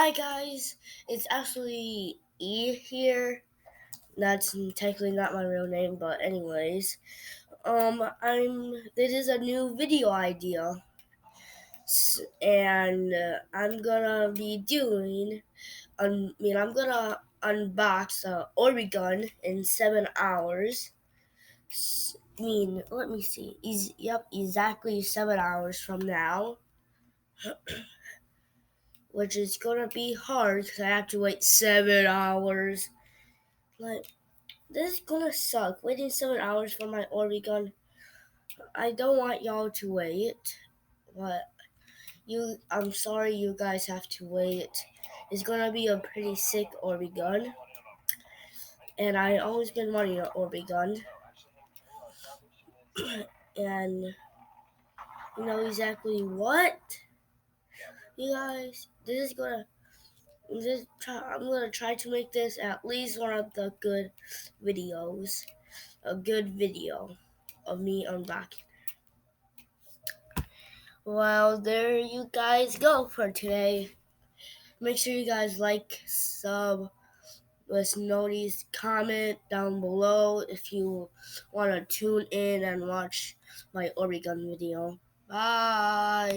Hi guys, it's actually E here. That's technically not my real name, but anyways, this is a new video idea, and I'm gonna be doing, I'm gonna unbox a Oregon in 7 hours. Let me see. Exactly 7 hours from now, which is gonna be hard because I have to wait 7 hours. Like. This is gonna suck. Waiting 7 hours for my Oregon. I don't want y'all to wait, but I'm sorry you guys have to wait. It's gonna be a pretty sick Oregon, and I always been wanting an Oregon, and you know exactly what, you guys. I'm gonna try to make this at least one of the good videos, a good video of me unboxing. Well, there you guys go for today. Make sure you guys like, sub, listen, notice, comment down below if you want to tune in and watch my Oregon video. Bye!